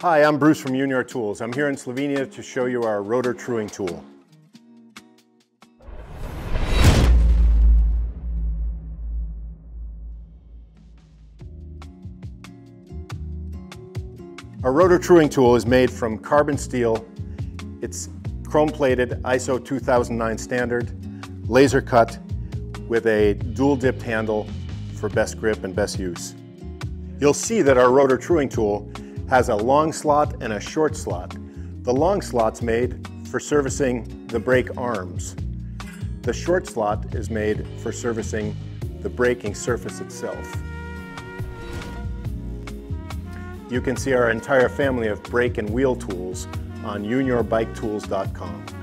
Hi, I'm Bruce from Unior Tools. I'm here in Slovenia to show you our rotor truing tool. Our rotor truing tool is made from carbon steel. It's chrome-plated, ISO 2009 standard, laser cut with a dual-dipped handle for best grip and best use. You'll see that our rotor truing tool has a long slot and a short slot. The long slot's made for servicing the brake arms. The short slot is made for servicing the braking surface itself. You can see our entire family of brake and wheel tools on uniorbiketools.com.